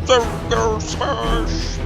Berserker Smash!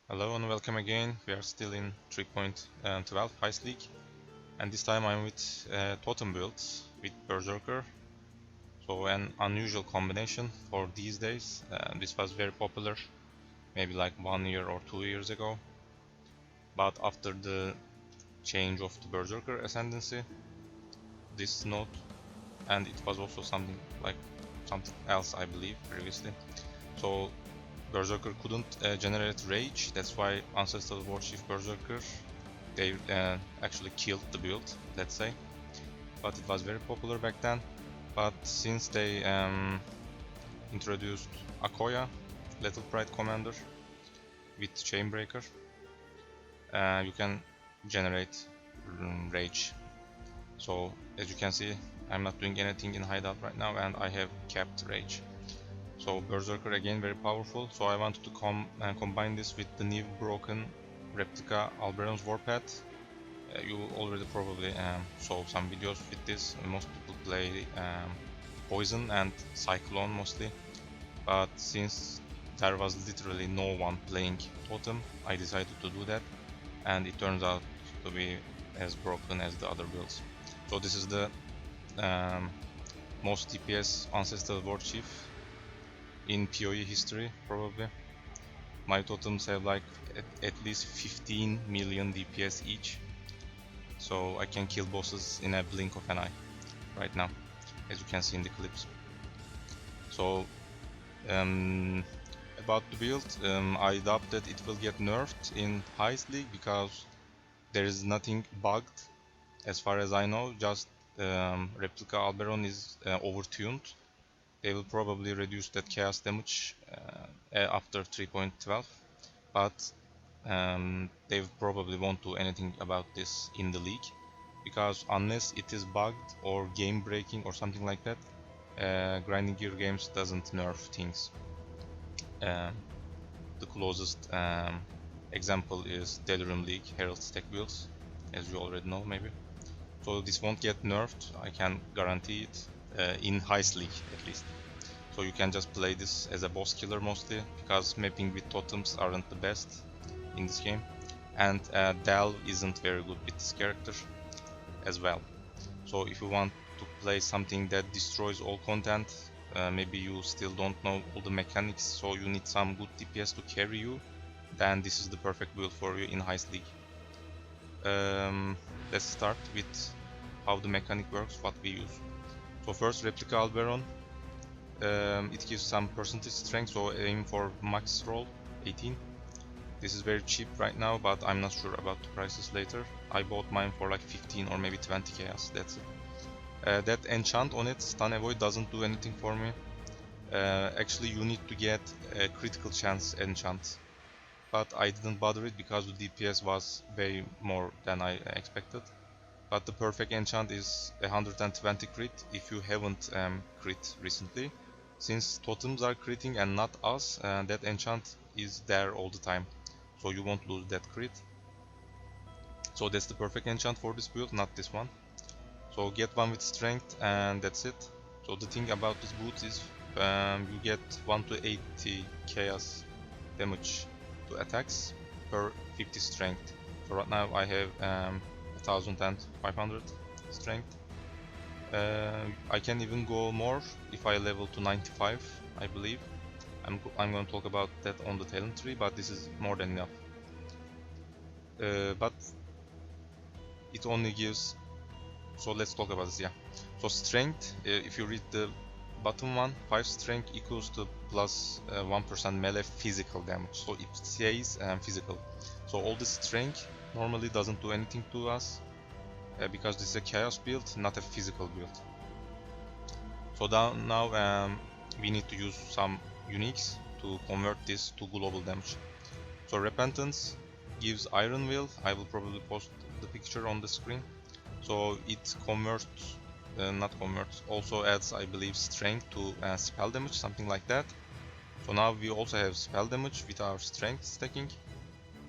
Hello and welcome again. We are still in 3.12 Heist League, and this time I'm with Totem builds with Berserker. So an unusual combination for these days. This was very popular maybe like 1 year or 2 years ago, but after the change of the Berserker ascendancy, this node, and it was also something else I believe previously. So Berserker couldn't generate rage, that's why Ancestral Warchief Berserker, they actually killed the build, let's say. But it was very popular back then. But since they introduced Akoya, Little Pride Commander, with Chainbreaker, you can generate rage. So as you can see, I'm not doing anything in hideout right now and I have capped rage. So Berserker again very powerful, so I wanted to combine this with the new broken Replica Alberon's Warpath. You already probably saw some videos with this. Most people play Poison and Cyclone mostly, but since there was literally no one playing Totem, I decided to do that, and it turns out to be as broken as the other builds. So this is the most DPS Ancestral Warchief in PoE history, probably. My totems have like at least 15 million DPS each, so I can kill bosses in a blink of an eye right now, as you can see in the clips. So about the build, I doubt that it will get nerfed in Heist League because there is nothing bugged as far as I know, just Replica Alberon is overtuned, they will probably reduce that chaos damage after 3.12, but they probably won't do anything about this in the league, because unless it is bugged or game breaking or something like that, grinding gear games doesn't nerf things. The closest example is Delirium League Herald stack builds, as you already know maybe. So this won't get nerfed, I can guarantee it, in Heist League at least. So you can just play this as a boss killer mostly, because mapping with totems aren't the best in this game. And Delve isn't very good with this character as well. So if you want to play something that destroys all content, maybe you still don't know all the mechanics, so you need some good DPS to carry you, then this is the perfect build for you in Heist League. Let's start with how the mechanic works, what we use. So first, Replica Alberon. It gives some percentage strength, so aim for max roll 18. This is very cheap right now, but I'm not sure about the prices later. I bought mine for like 15 or maybe 20 chaos, that's it. That enchant on it, stun avoid, doesn't do anything for me. Actually you need to get a critical chance enchant, but I didn't bother it because the DPS was way more than I expected. But the perfect enchant is 120 crit if you haven't crit recently. Since totems are critting and not us, that enchant is there all the time, so you won't lose that crit. So that's the perfect enchant for this build, not this one. So get one with strength and that's it. So the thing about this boot is you get 1 to 80 chaos damage to attacks per 50 strength. So right now I have 1500 strength. I can even go more if I level to 95, I believe. I'm going to talk about that on the talent tree, but this is more than enough. But it only gives, so let's talk about this, yeah. So strength, if you read the bottom one, 5 strength equals to plus 1% melee physical damage. So it says physical. So all this strength normally doesn't do anything to us, because this is a chaos build, not a physical build. So now we need to use some uniques to convert this to global damage. So Repentance gives Iron Will. I will probably post the picture on the screen. So it converts, also adds, I believe, strength to spell damage, something like that. So now we also have spell damage with our strength stacking.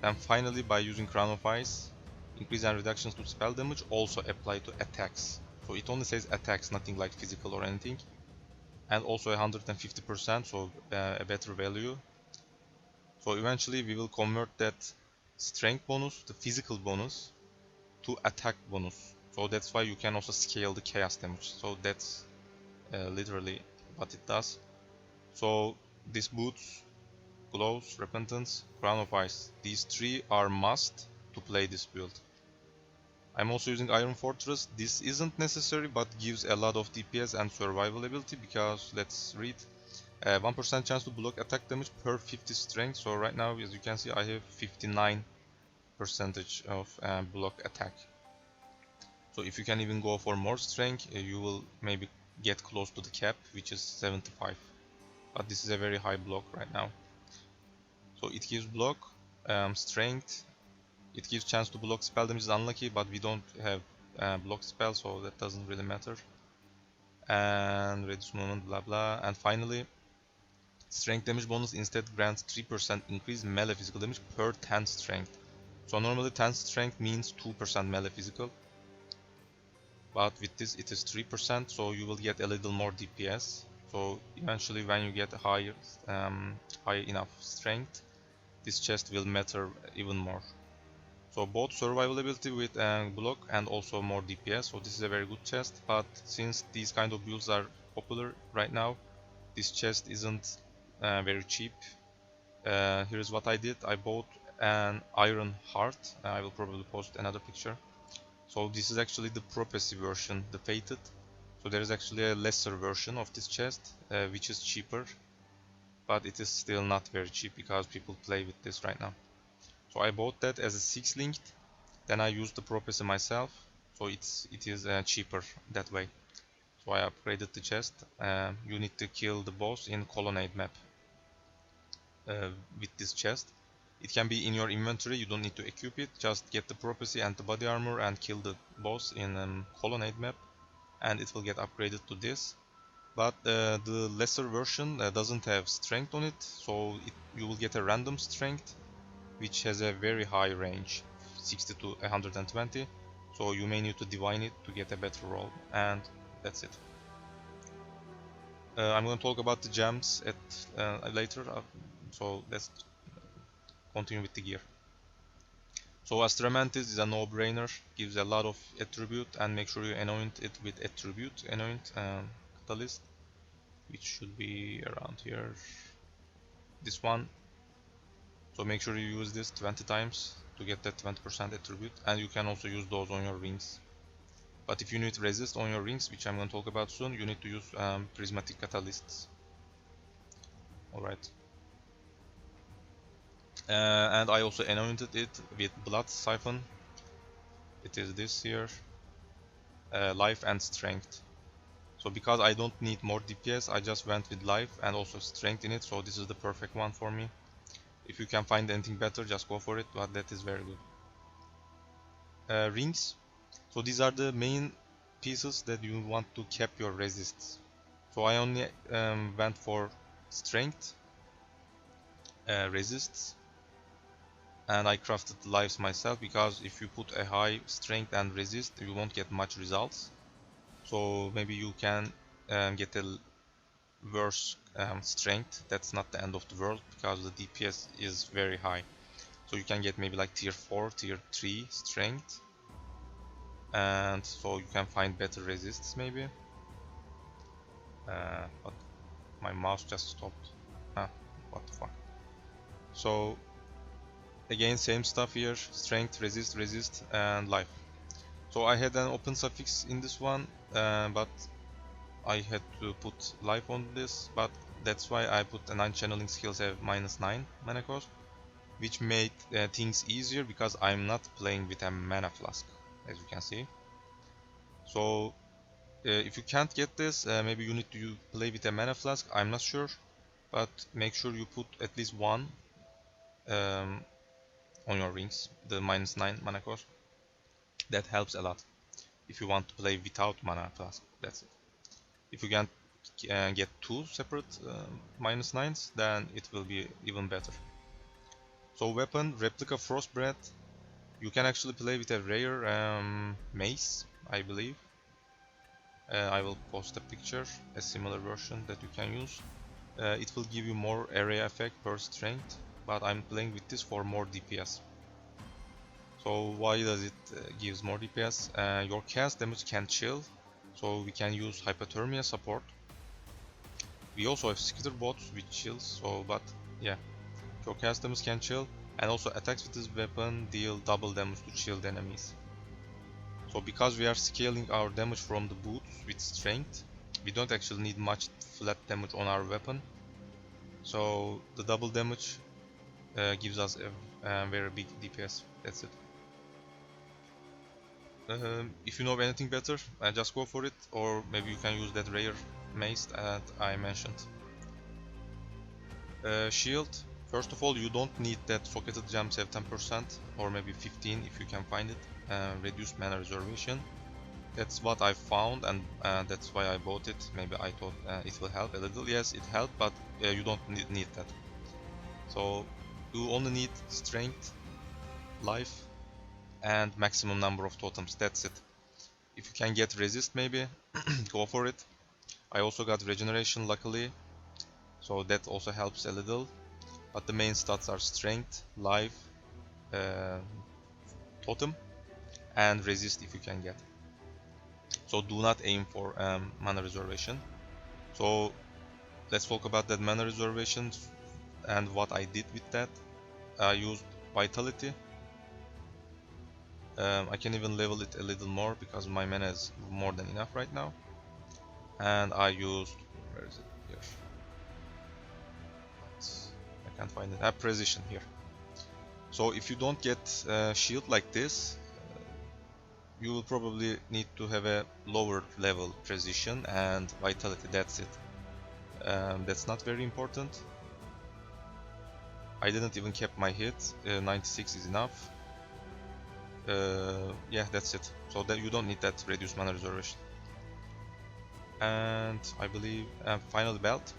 Then finally, by using Crown of Ice, increase and reductions to spell damage also apply to attacks. So it only says attacks, nothing like physical or anything. And also 150%, so a better value. So eventually we will convert that strength bonus, the physical bonus, to attack bonus. So that's why you can also scale the chaos damage. So that's literally what it does. So this boots, glows, repentance, crown of ice. These three are must to play this build. I'm also using Iron Fortress. This isn't necessary but gives a lot of DPS and survival ability, because let's read. 1% chance to block attack damage per 50 strength. So right now, as you can see, I have 59% of block attack. So if you can even go for more strength, you will maybe get close to the cap, which is 75. But this is a very high block right now. So it gives block, strength. It gives chance to block spell damage is unlucky, but we don't have block spell, so that doesn't really matter. And reduce movement, blah blah. And finally, strength damage bonus instead grants 3% increase melee physical damage per 10 strength. So normally 10 strength means 2% melee physical, but with this it is 3%, so you will get a little more DPS. So eventually, when you get high enough strength, this chest will matter even more. So both survivability with block and also more DPS, so this is a very good chest. But since these kind of builds are popular right now, this chest isn't very cheap. Here's what I did. I bought an iron heart. I will probably post another picture. So this is actually the prophecy version, the fated. So there is actually a lesser version of this chest, which is cheaper, but it is still not very cheap because people play with this right now. So I bought that as a 6 linked, then I used the prophecy myself. so it is cheaper that way. So I upgraded the chest. You need to kill the boss in Colonnade map with this chest. It can be in your inventory, you don't need to equip it, just get the prophecy and the body armor and kill the boss in Colonnade map, and it will get upgraded to this. But the lesser version doesn't have strength on it, so you will get a random strength which has a very high range, 60 to 120, so you may need to divine it to get a better roll, and that's it. I'm going to talk about the gems at later, so let's continue with the gear. So Astramantis is a no-brainer, gives a lot of attribute, and make sure you anoint it with attribute, anoint catalyst, which should be around here, this one. So make sure you use this 20 times to get that 20% attribute, and you can also use those on your rings. But if you need resist on your rings, which I'm going to talk about soon, you need to use prismatic catalysts. Alright. And I also anointed it with blood siphon. It is this here, life and strength. So because I don't need more DPS, I just went with life and also strength in it, so this is the perfect one for me. If you can find anything better, just go for it, but that is very good. Rings. So these are the main pieces that you want to cap your resists. So I only went for strength, resists, and I crafted the lives myself, because if you put a high strength and resist, you won't get much results. So maybe you can get a worse strength. That's not the end of the world, because the DPS is very high. So you can get maybe like tier 4, tier 3 strength, and so you can find better resists maybe. But my mouse just stopped. What the fuck. So again, same stuff here, strength, resist, and life. So I had an open suffix in this one, but I had to put life on this, but that's why I put the 9 channeling skills have -9 mana cost, which made things easier, because I'm not playing with a mana flask, as you can see. So if you can't get this, maybe you need to play with a mana flask, I'm not sure, but make sure you put at least one on your rings, the -9 mana cost. That helps a lot if you want to play without mana flask. That's it. If you can get 2 separate -9s, then it will be even better. So weapon, Replica Frostbreath. You can actually play with a rare mace, I believe. I will post a picture, a similar version that you can use. It will give you more area effect per strength, but I'm playing with this for more DPS. So why does it gives more DPS? Your cast damage can chill, so we can use hypothermia support. We also have skitter bots which chills, so but yeah, your cast damage can chill, and also attacks with this weapon deal double damage to chilled enemies. So because we are scaling our damage from the boots with strength, we don't actually need much flat damage on our weapon. So the double damage gives us a very big DPS. That's it. If you know anything better, just go for it, or maybe you can use that rare mace that I mentioned. Shield. First of all, you don't need that socketed gems have 10% or maybe 15 if you can find it. Reduced mana reservation. That's what I found, and that's why I bought it. Maybe I thought it will help a little. Yes, it helped, but you don't need that. So you only need strength, life, and maximum number of totems. That's it. If you can get resist, maybe go for it. I also got regeneration, luckily, so that also helps a little. But the main stats are strength, life, totem, and resist if you can get. So do not aim for mana reservation. So let's talk about that mana reservation and what I did with that. I used vitality. I can even level it a little more because my mana is more than enough right now. And I used, where is it? Here. I can't find it. Precision here. So if you don't get shield like this, you will probably need to have a lower level precision and vitality, that's it. That's not very important. I didn't even cap my hit, 96 is enough. Yeah, that's it. So that you don't need that reduced mana reservation. And I believe final belt.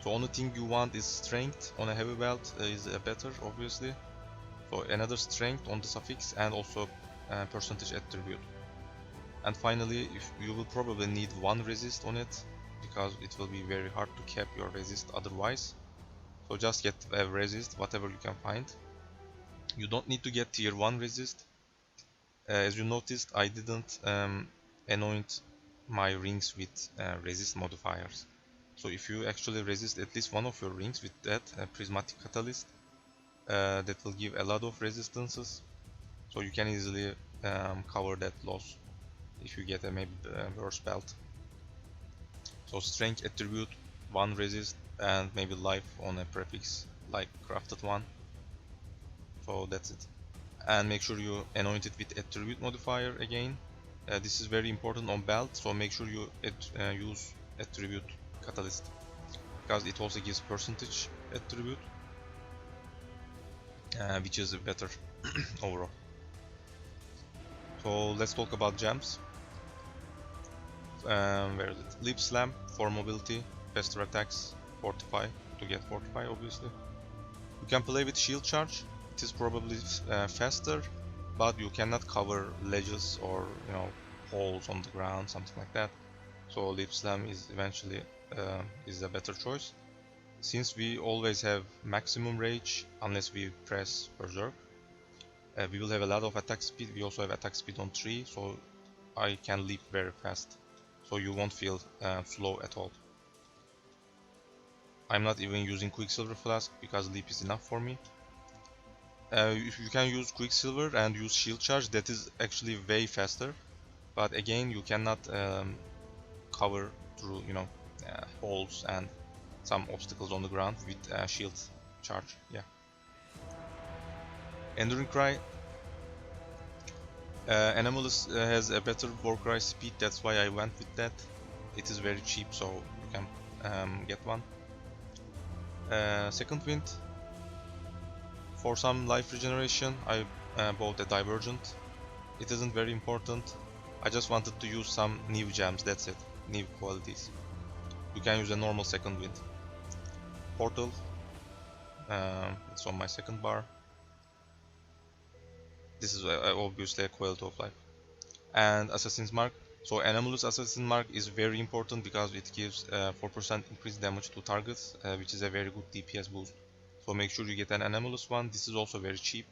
So only thing you want is strength on a heavy belt is better, obviously. So another strength on the suffix and also percentage attribute. And finally, if you will probably need one resist on it because it will be very hard to cap your resist otherwise. So just get a resist, whatever you can find. You don't need to get tier 1 resist. As you noticed, I didn't anoint my rings with resist modifiers. So if you actually resist at least one of your rings with that prismatic catalyst, that will give a lot of resistances. So you can easily cover that loss if you get a maybe worse belt. So strength attribute, one resist, and maybe life on a prefix like crafted one. So that's it. And make sure you anoint it with attribute modifier again. This is very important on belt, so make sure you use attribute catalyst because it also gives percentage attribute, which is better overall. So let's talk about gems. Where is it? Leap Slam for mobility, faster attacks, fortify to get fortify obviously. You can play with shield charge. It is probably faster, but you cannot cover ledges or holes on the ground, something like that. So Leap Slam is eventually is a better choice. Since we always have maximum rage unless we press Berserk, we will have a lot of attack speed. We also have attack speed on 3, so I can leap very fast. So you won't feel slow at all. I'm not even using Quicksilver Flask because leap is enough for me. If you can use Quicksilver and use Shield Charge, that is actually way faster. But again, you cannot cover through holes and some obstacles on the ground with Shield Charge. Yeah. Enduring Cry. Anomalous has a better Warcry speed, that's why I went with that. It is very cheap, so you can get one. Second Wind. For some life regeneration, I bought a Divergent. It isn't very important. I just wanted to use some new gems, that's it. New qualities. You can use a normal Second Wind. Portal. It's on my second bar. This is obviously a quality of life. And Assassin's Mark. So Anomalous Assassin's Mark is very important because it gives 4% increased damage to targets, which is a very good DPS boost. So make sure you get an Anomalous one. This is also very cheap.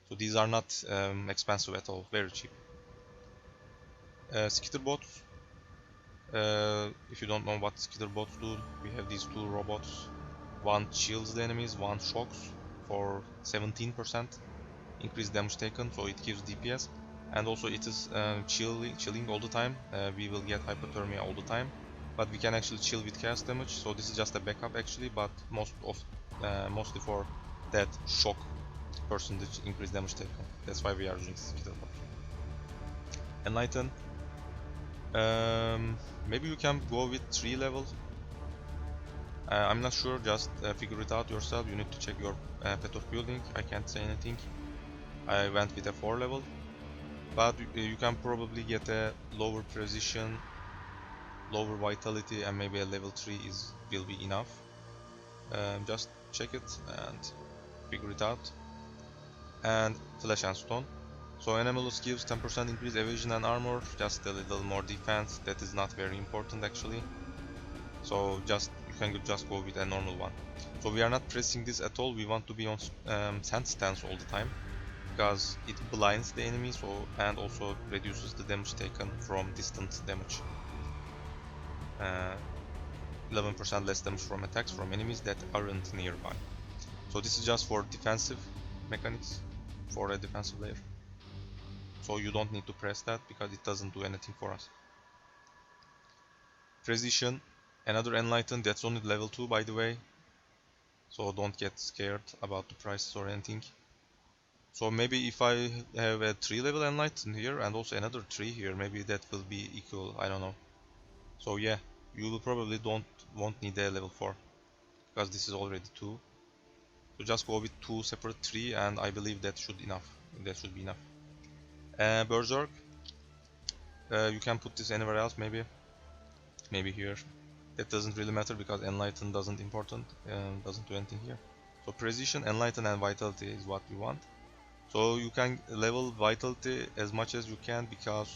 So these are not expensive at all, very cheap. Skitter bots. If you don't know what skitter bots do, we have these two robots. One chills the enemies, one shocks for 17% increased damage taken, so it gives DPS. And also it is chilling all the time. We will get hypothermia all the time, but we can actually chill with cast damage. So this is just a backup actually, but mostly for that shock percentage increased damage taken. That's why we are using skitter bot. Enlighten. Maybe you can go with 3 level. I'm not sure, just figure it out yourself. You need to check your path of building. I can't say anything. I went with a 4 level, but you can probably get a lower precision, lower vitality, and maybe a level 3 will be enough. Just check it and figure it out. And Flesh and Stone. So Anomalous gives 10% increased evasion and armor, just a little more defense. That is not very important actually. So you can just go with a normal one. So we are not pressing this at all. We want to be on sand stance all the time because it blinds the enemy, and also reduces the damage taken from distant damage. 11% less damage from attacks from enemies that aren't nearby. So this is just for defensive mechanics, for a defensive layer. So you don't need to press that because it doesn't do anything for us. Precision, another Enlighten, that's only level 2 by the way. So don't get scared about the prices or anything. So maybe if I have a 3 level Enlighten here and also another 3 here, maybe that will be equal, I don't know. So yeah, you will probably won't need a level 4 because this is already 2. So just go with 2 separate 3 and I believe that should be enough. Berserk, you can put this anywhere else, maybe here. That doesn't really matter because Enlighten doesn't do anything here. So Precision, Enlighten and Vitality is what we want. So you can level Vitality as much as you can because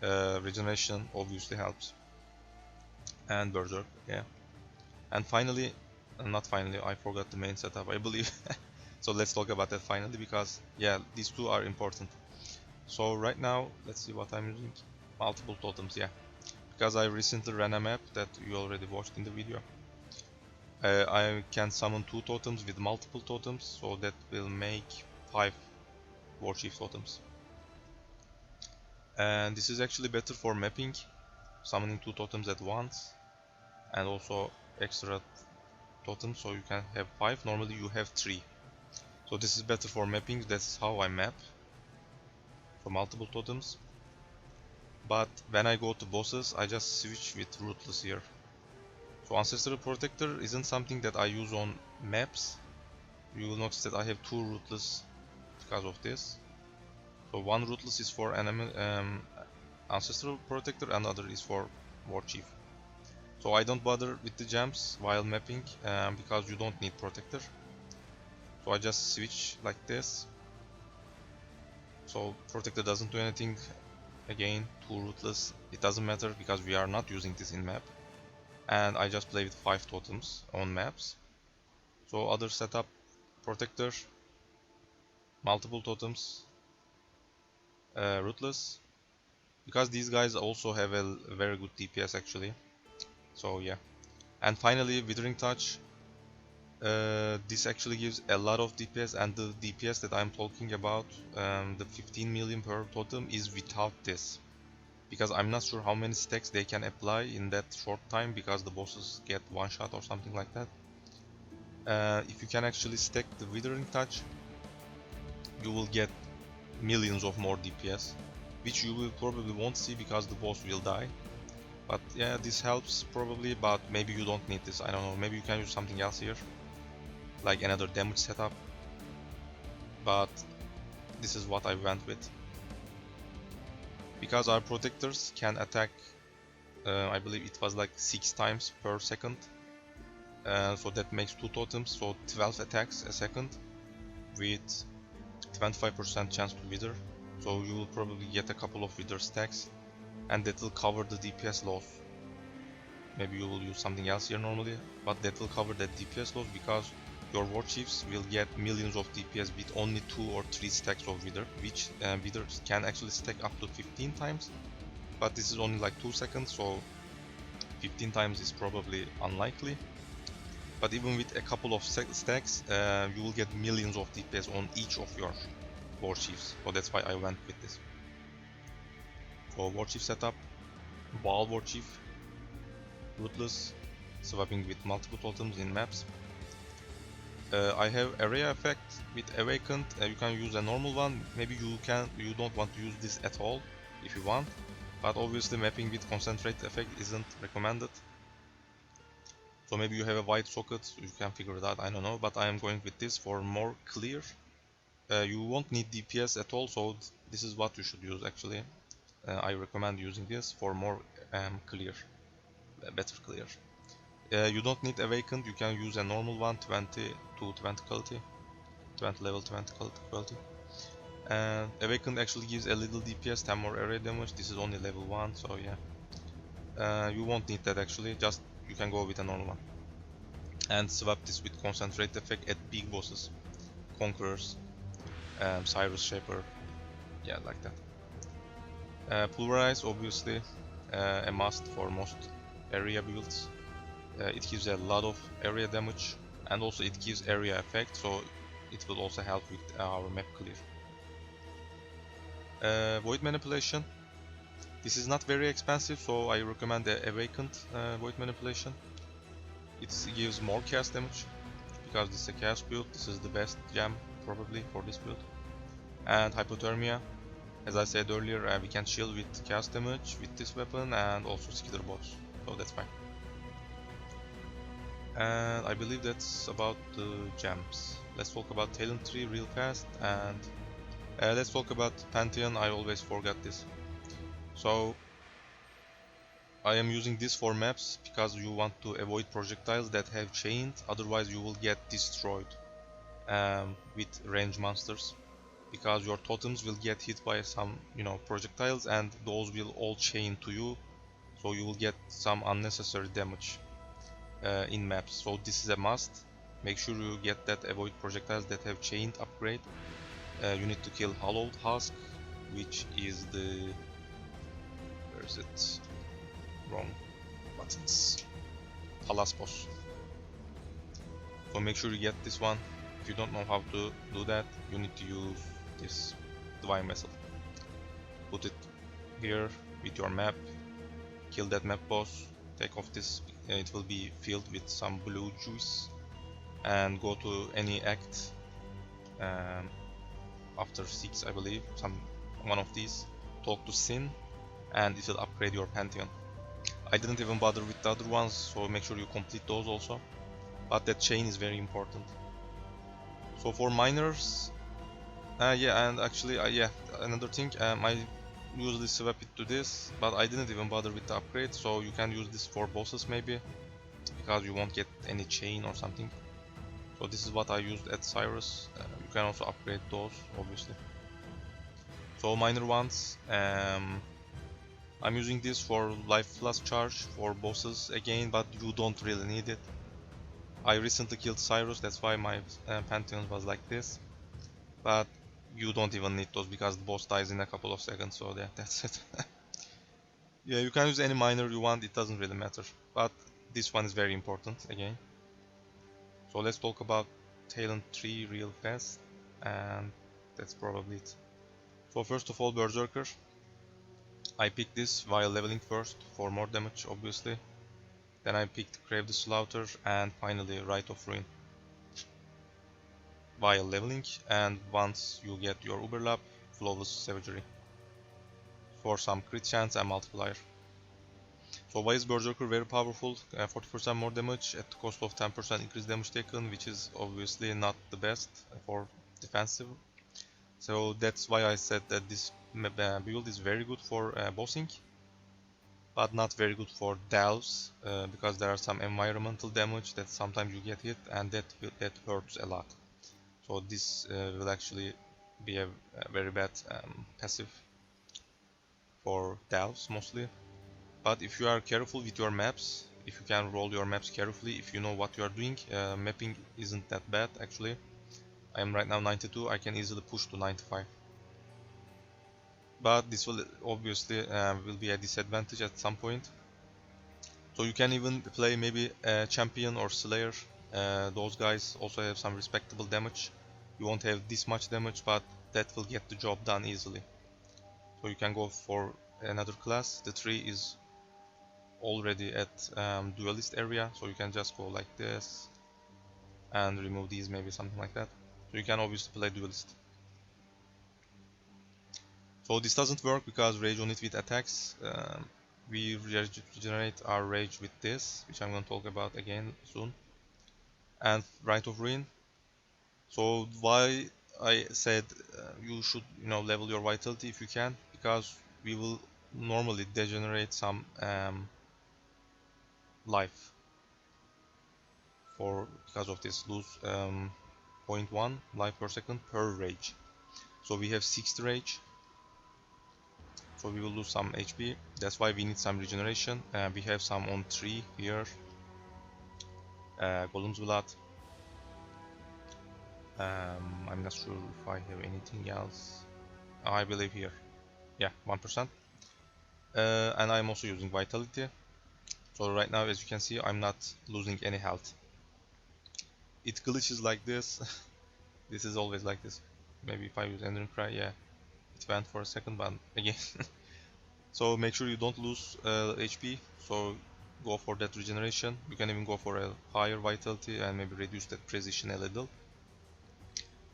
regeneration obviously helps. And Berserk, yeah. And finally, not finally, I forgot the main setup, I believe. So let's talk about that finally because yeah, these two are important. So right now, let's see what I'm using. Multiple totems, yeah. Because I recently ran a map that you already watched in the video. I can summon 2 totems with multiple totems, so that will make 5 Warchief totems. And this is actually better for mapping, summoning 2 totems at once, and also extra totems, so you can have 5. Normally you have 3. So this is better for mapping. That's how I map for multiple totems. But when I go to bosses, I just switch with Ruthless here. So Ancestral Protector isn't something that I use on maps. You will notice that I have 2 Ruthless because of this. So one Ruthless is for enemy, Ancestral Protector, and another is for Warchief. So I don't bother with the gems while mapping because you don't need Protector. So I just switch like this. So Protector doesn't do anything. Again, 2 Ruthless, it doesn't matter because we are not using this in map. And I just play with 5 totems on maps. So other setup, Protector, multiple totems, Ruthless, because these guys also have a very good DPS actually. So yeah. And finally, Withering Touch. This actually gives a lot of DPS, and the DPS that I'm talking about, the 15 million per totem, is without this. Because I'm not sure how many stacks they can apply in that short time because the bosses get one shot or something like that. If you can actually stack the Withering Touch, you will get millions of more DPS, which you will probably won't see because the boss will die. But yeah, this helps probably, but maybe you don't need this, I don't know, maybe you can use something else here, like another damage setup, but this is what I went with. Because our protectors can attack, I believe it was like 6 times per second, so that makes 2 totems, so 12 attacks a second with 25% chance to wither. So you will probably get a couple of wither stacks, and that will cover the DPS loss. Maybe you will use something else here normally, but that will cover that DPS loss because your Warchiefs will get millions of DPS with only 2 or 3 stacks of Wither, which Withers can actually stack up to 15 times. But this is only like 2 seconds, so 15 times is probably unlikely. But even with a couple of stacks, you will get millions of DPS on each of your Warchiefs. So that's why I went with this. For Warchief setup, Baal Warchief, Ruthless, swapping with multiple totems in maps. I have area effect with Awakened. You can use a normal one. Maybe you don't want to use this at all if you want, but obviously mapping with concentrate effect isn't recommended. So maybe you have a wide socket, so you can figure it out, I don't know, but I am going with this for more clear. You won't need DPS at all, so this is what you should use actually. I recommend using this for more clear, better clear. You don't need Awakened, you can use a normal one, 20 to 20 quality, 20 level 20 quality. And Awakened actually gives a little DPS, 10 more area damage. This is only level 1, so yeah. You won't need that actually, just you can go with a normal one. And swap this with concentrate effect at big bosses, Conquerors, Cyrus Shaper, yeah, like that. Pulverize, obviously, a must for most area builds. It gives a lot of area damage, and also it gives area effect, so it will also help with our map clear. Void Manipulation. This is not very expensive, so I recommend the Awakened Void Manipulation. It gives more chaos damage, because this is a chaos build. This is the best gem probably for this build. And hypothermia. As I said earlier, we can shield with chaos damage with this weapon and also skiller bots, so that's fine. And I believe that's about the gems. Let's talk about talent tree real fast, and let's talk about Pantheon. I always forget this. So I am using this for maps because you want to avoid projectiles that have chained, otherwise you will get destroyed with range monsters, because your totems will get hit by some projectiles and those will all chain to you, so you will get some unnecessary damage in maps. So this is a must. Make sure you get that avoid projectiles that have chained upgrade. You need to kill Hollowed Husk, which is the, where is it, wrong buttons, Palace boss. So make sure you get this one. If you don't know how to do that, you need to use this Divine Vessel. Put it here with your map, kill that map boss, take off this, it will be filled with some blue juice, and go to any act after 6, I believe, one of these, talk to Seen, and it will upgrade your Pantheon. I didn't even bother with the other ones, so make sure you complete those also, but that chain is very important. So for miners, yeah, and actually yeah, another thing, I usually swap it to this, but I didn't even bother with the upgrade, so you can use this for bosses maybe, because you won't get any chain or something. So this is what I used at Cyrus. You can also upgrade those, obviously. So minor ones, I'm using this for life plus charge for bosses again, but you don't really need it. I recently killed Cyrus, that's why my Pantheon was like this, but you don't even need those because the boss dies in a couple of seconds, so yeah, that's it. Yeah, you can use any miner you want, it doesn't really matter, but this one is very important again. So let's talk about talent tree real fast, and that's probably it. So first of all, Berserker. I picked this while leveling first for more damage, obviously. Then I picked Crave the Slaughter, and finally Rite of Ruin while leveling, and once you get your Uberlap, Flawless Savagery for some crit chance and multiplier. So why is Berserker very powerful? 40% more damage at the cost of 10% increased damage taken, which is obviously not the best for defensive. So that's why I said that this build is very good for bossing, but not very good for delves, because there are some environmental damage that sometimes you get hit, and that hurts a lot. So this will actually be a very bad passive for delves mostly. But if you are careful with your maps, if you can roll your maps carefully, if you know what you are doing, mapping isn't that bad actually. I am right now 92, I can easily push to 95. But this will obviously will be a disadvantage at some point. So you can even play maybe a champion or slayer. Those guys also have some respectable damage. You won't have this much damage, but that will get the job done easily. So you can go for another class. The tree is already at duelist area, so you can just go like this and remove these, maybe something like that. So you can obviously play duelist. So this doesn't work because rage on it with attacks. We regenerate our rage with this, which I'm going to talk about again soon. And Rite of Ruin. So why I said you should level your vitality if you can, because we will normally degenerate some life because of this, lose 0.1 life per second per rage. So we have 60 rage, so we will lose some HP. That's why we need some regeneration. We have some on 3 here, Golem's Blood. I'm not sure if I have anything else. I believe here, yeah, 1%. And I'm also using vitality. So right now, as you can see, I'm not losing any health. It glitches like this. This is always like this. Maybe if I use Ender's Cry, yeah, it went for a second, but again. So make sure you don't lose HP. So go for that regeneration. You can even go for a higher vitality and maybe reduce that precision a little.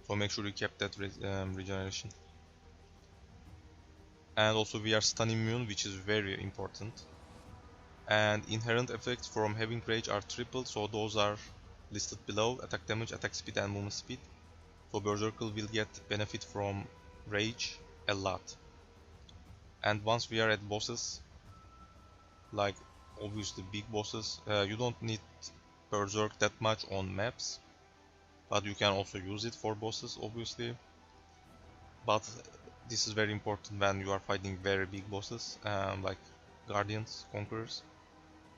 So make sure you keep that regeneration. And also we are stun immune, which is very important. And inherent effects from having rage are tripled, so those are listed below: attack damage, attack speed, and movement speed. So Berserker will get benefit from rage a lot. And once we are at bosses, like obviously big bosses, you don't need Berserk that much on maps, but you can also use it for bosses obviously. But this is very important when you are fighting very big bosses, like Guardians, Conquerors.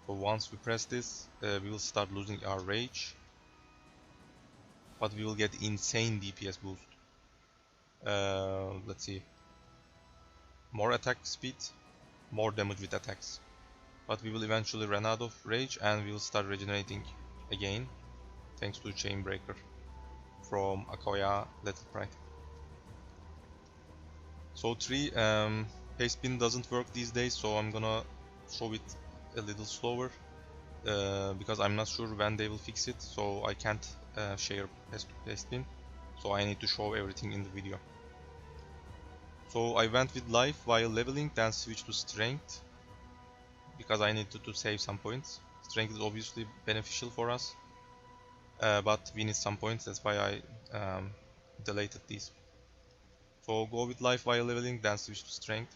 So once we press this, we will start losing our rage, but we will get insane DPS boost. Let's see, more attack speed, more damage with attacks. But we will eventually run out of rage and we will start regenerating again, thanks to Chainbreaker from Akoya Little Pride. So 3, Haste Spin doesn't work these days, so I'm gonna show it a little slower, because I'm not sure when they will fix it, so I can't share Haste Spin, so I need to show everything in the video. So I went with life while leveling, then switched to strength, because I needed to save some points. Strength is obviously beneficial for us, but we need some points, that's why I deleted these. So go with life while leveling, then switch to strength.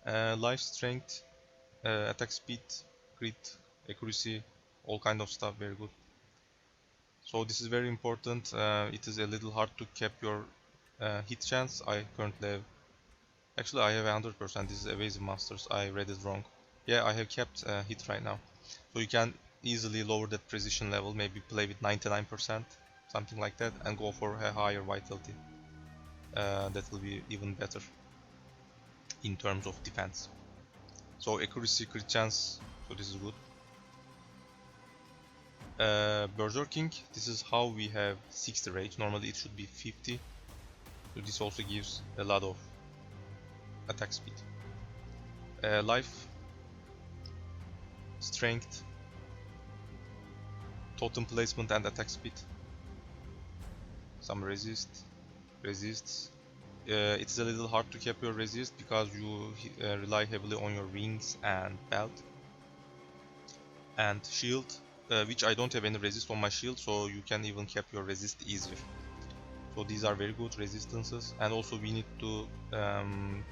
Life, strength, attack speed, crit, accuracy, all kind of stuff, very good. So this is very important. It is a little hard to cap your hit chance. I currently have, actually I have 100%, this is evasive monsters, I read it wrong. Yeah, I have kept hit right now. So you can easily lower that precision level, maybe play with 99%, something like that, and go for a higher vitality. That will be even better in terms of defense. So accuracy, crit chance, so this is good. Berserking, this is how we have 60 rage, normally it should be 50. So this also gives a lot of attack speed. Life, strength, totem placement and attack speed. Some resists. It's a little hard to cap your resist because you rely heavily on your wings and belt. And shield, which I don't have any resist on my shield, so you can even cap your resist easier. So these are very good resistances, and also we need to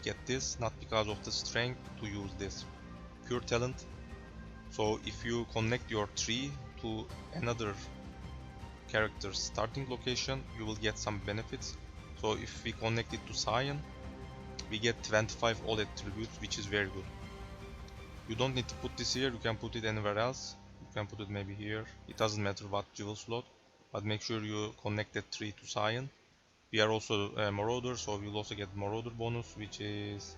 get this, not because of the strength, to use this pure talent. So if you connect your tree to another character's starting location, you will get some benefits. So if we connect it to Scion, we get 25 all attributes, which is very good. You don't need to put this here, you can put it anywhere else. You can put it maybe here, it doesn't matter what jewel slot, but make sure you connect that tree to Scion. We are also Marauder, so we'll also get Marauder bonus, which is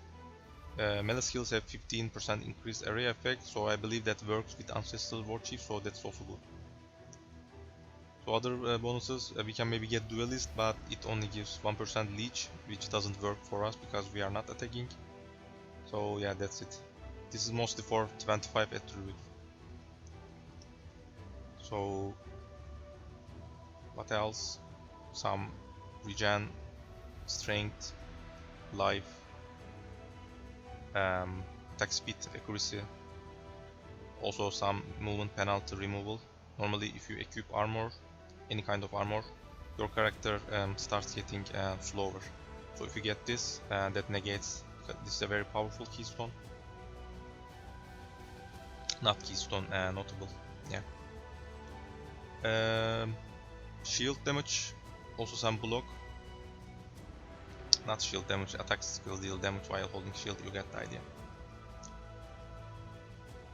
melee skills have 15% increased area effect, so I believe that works with Ancestral Warchief, so that's also good. So other bonuses, we can maybe get Duelist, but it only gives 1% leech, which doesn't work for us because we are not attacking. So yeah, that's it. This is mostly for 25 attribute. So what else? Some regen, strength, life, attack speed, accuracy, also some movement penalty removal. Normally if you equip armor, any kind of armor, your character starts getting slower. So if you get this, that negates, this is a very powerful keystone. Not keystone, notable, yeah. Shield damage, also some block. Not shield damage, attack skill deal damage while holding shield, you get the idea.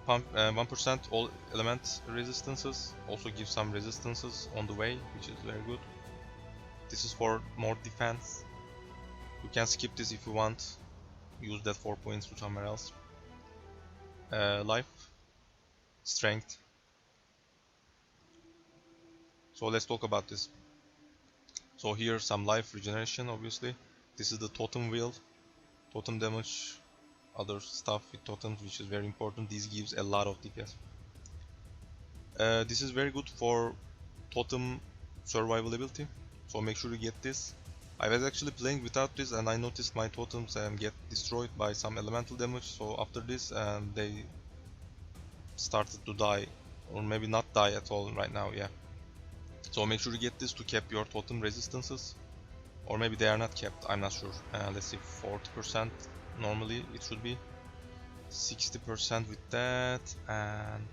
1% all element resistances, also give some resistances on the way, which is very good. This is for more defense. You can skip this if you want, use that 4 points to somewhere else. Life, strength. So let's talk about this. So here some life regeneration, obviously. This is the totem wheel, totem damage, other stuff with totems, which is very important. This gives a lot of DPS. This is very good for totem survivability. so make sure you get this. I was actually playing without this and I noticed my totems get destroyed by some elemental damage, so after this they started to die, or maybe not die at all right now, yeah. So make sure you get this to cap your totem resistances, or maybe they are not capped, I'm not sure. Let's see, 40% normally it should be, 60% with that, and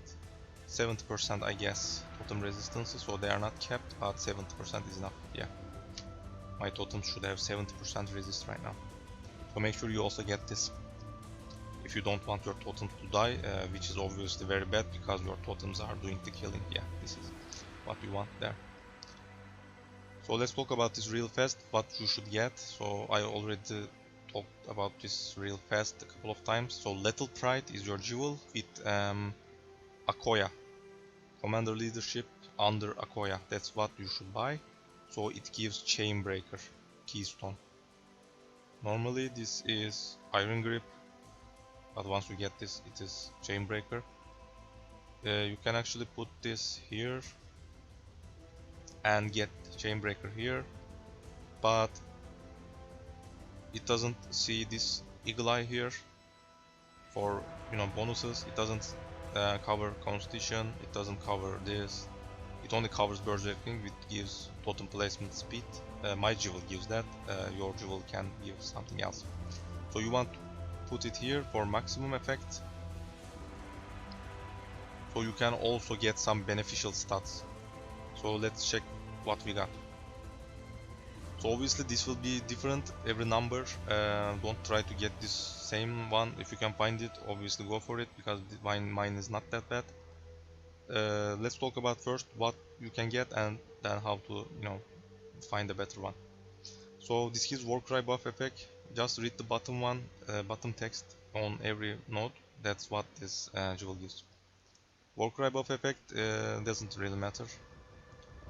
70% I guess totem resistances, so they are not capped, but 70% is enough, yeah. My totems should have 70% resist right now. So make sure you also get this if you don't want your totems to die, which is obviously very bad because your totems are doing the killing. Yeah, this is what we want there. So let's talk about this real fast, what you should get. So I already talked about this real fast a couple of times. So Lethal Pride is your jewel with Akoya, Commander Leadership under Akoya. That's what you should buy. So it gives Chainbreaker Keystone. Normally this is Iron Grip, but once you get this, it is Chainbreaker. You can actually put this here and get Chainbreaker here, but it doesn't see this Eagle Eye here for, you know, bonuses. It doesn't cover Constitution. It doesn't cover this. It only covers Berserking, which gives totem placement speed. My jewel gives that, your jewel can give something else. So you want to put it here for maximum effect. So you can also get some beneficial stats. So let's check what we got. So obviously this will be different every number. Don't try to get this same one. If you can find it, obviously go for it, because mine is not that bad. Let's talk about first what you can get and then how to, you know, find a better one. So this gives Warcry buff effect. Just read the bottom one, bottom text on every node. That's what this jewel gives. Warcry buff effect doesn't really matter.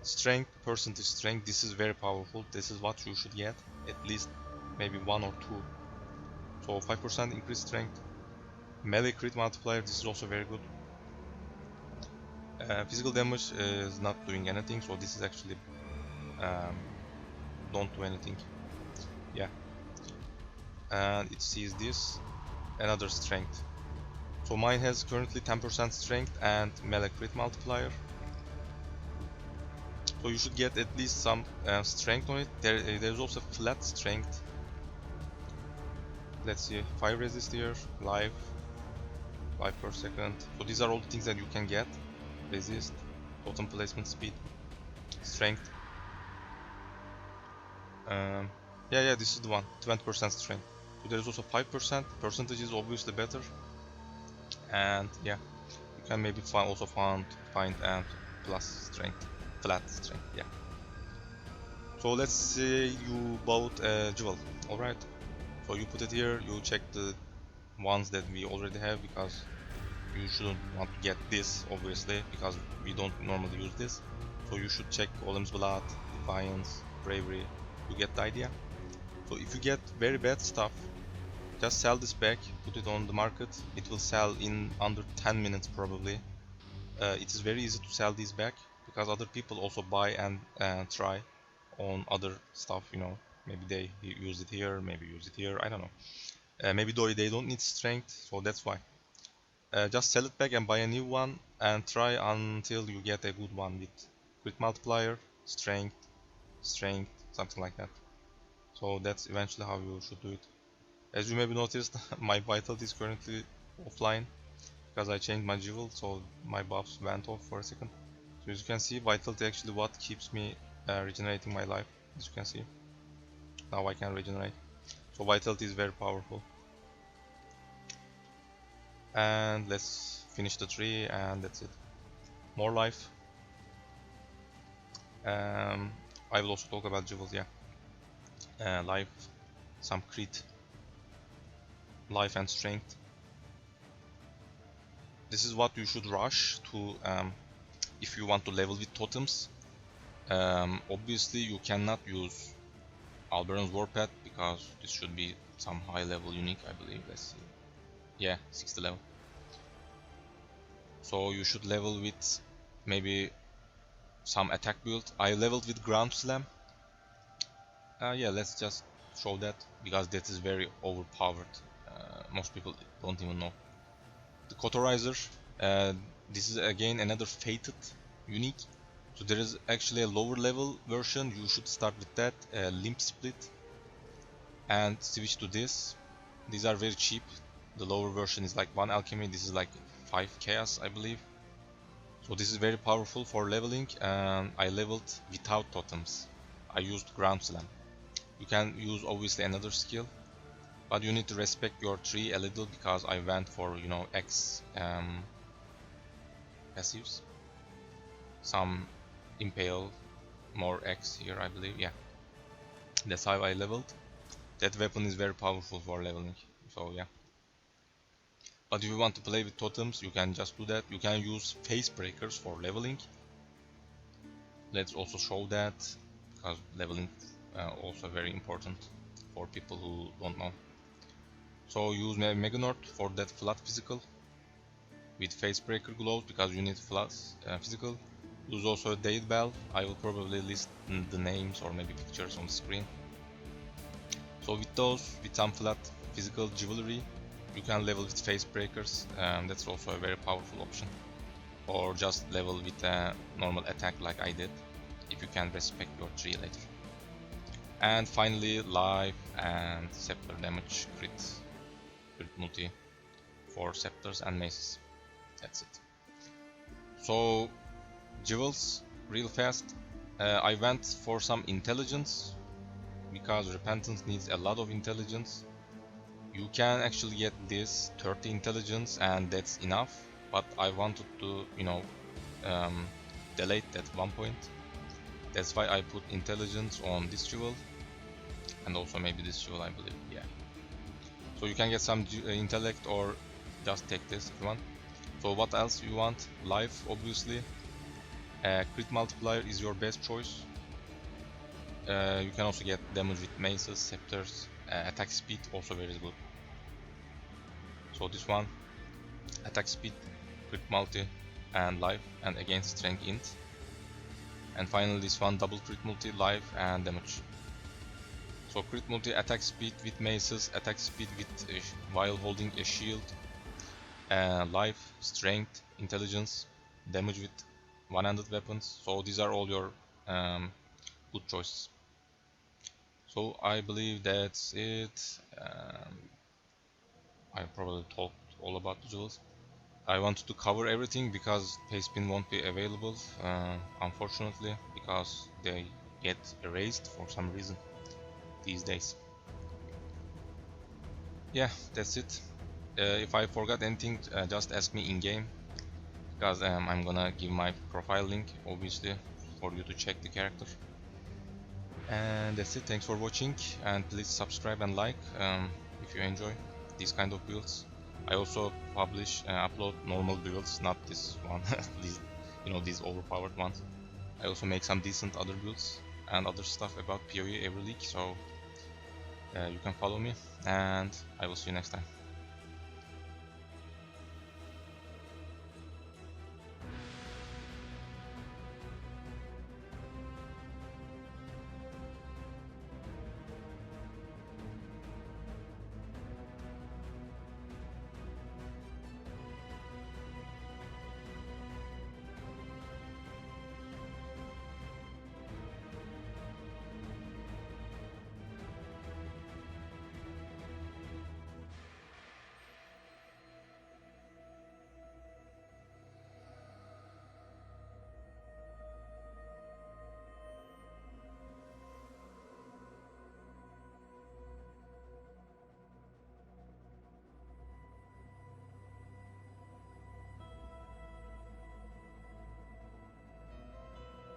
Strength, percentage strength, this is very powerful. This is what you should get, at least maybe 1 or 2. So 5% increased strength. Melee crit multiplier, this is also very good. Physical damage is not doing anything, so this is actually don't do anything. Yeah. And it sees this, another strength. So mine has currently 10% strength and melee crit multiplier. So you should get at least some strength on it. There's also flat strength. Let's see, 5 resist here, life per second. So these are all the things that you can get. Resist, totem placement speed, strength. Yeah, this is the one, 20% strength. So there's also 5%, percentage is obviously better. And yeah, you can maybe also find and plus strength, flat strength, yeah. So let's say you bought a jewel, alright. So you put it here, you check the ones that we already have, because you shouldn't want to get this obviously, because we don't normally use this. So you should check Golem's Blood, Defiance, Bravery, you get the idea. So if you get very bad stuff, just sell this back, put it on the market. It will sell in under 10 minutes probably. It is very easy to sell these back, because other people also buy and try on other stuff, you know. Maybe they use it here, maybe use it here, I don't know. Maybe they don't need strength, so that's why. Just sell it back and buy a new one and try until you get a good one with crit multiplier, strength, something like that. So that's eventually how you should do it. As you maybe noticed, my vitality is currently offline because I changed my jewel, so my buffs went off for a second. So as you can see, vitality actually what keeps me regenerating my life. As you can see, now I can regenerate. So vitality is very powerful. And let's finish the tree, and that's it. More life. I will also talk about jewels, yeah. Life, some crit, life and strength. This is what you should rush to if you want to level with totems. Obviously you cannot use Alberon's Warpath, because this should be some high level unique, I believe. Let's see. Yeah, 60 level. So you should level with maybe some attack build. I leveled with Ground Slam, Yeah, let's just show that because that is very overpowered. Most people don't even know. The Cauterizer, this is again another fated unique. So there is actually a lower level version, you should start with that, Limp Split, and switch to this. These are very cheap. The lower version is like 1 alchemy, this is like 5 chaos I believe. So this is very powerful for leveling, and I leveled without totems. I used ground slam. You can use obviously another skill, but you need to respect your tree a little because I went for, you know, X passives. Some impale, more X here I believe, yeah. That's how I leveled. That weapon is very powerful for leveling, so yeah. But if you want to play with totems, you can just do that. You can use face breakers for leveling. Let's also show that, because leveling also very important for people who don't know. So use Mega Nord for that flat physical with face breaker gloves because you need flat physical. Use also Date Bell. I will probably list the names or maybe pictures on the screen. So with those, with some flat physical jewelry, you can level with face breakers, that's also a very powerful option. Or just level with a normal attack like I did, if you can respect your tree later. And finally, life and scepter damage crit multi for scepters and maces. That's it. So jewels, real fast. I went for some intelligence because Repentance needs a lot of intelligence. You can actually get this 30 intelligence and that's enough, but I wanted to, you know, delete that 1 point. That's why I put intelligence on this jewel and also maybe this jewel I believe, yeah. So you can get some intellect or just take this if you want. So what else you want? Life obviously. Crit multiplier is your best choice. You can also get damage with maces, scepters, attack speed also very good. So this one, attack speed, crit multi and life, and again strength int. And finally this one, double crit multi, life and damage. So crit multi, attack speed with maces, attack speed with while holding a shield, life, strength, intelligence, damage with one-handed weapons. So these are all your good choices. So I believe that's it. I probably talked all about the jewels. I wanted to cover everything because pastebin won't be available, unfortunately, because they get erased for some reason these days. Yeah, that's it. If I forgot anything, just ask me in game, because I'm gonna give my profile link obviously for you to check the character. And that's it. Thanks for watching, and please subscribe and like if you enjoy these kind of builds. I also publish upload normal builds, not this one these, you know, these overpowered ones. I also make some decent other builds and other stuff about PoE every week, so you can follow me, and I will see you next time.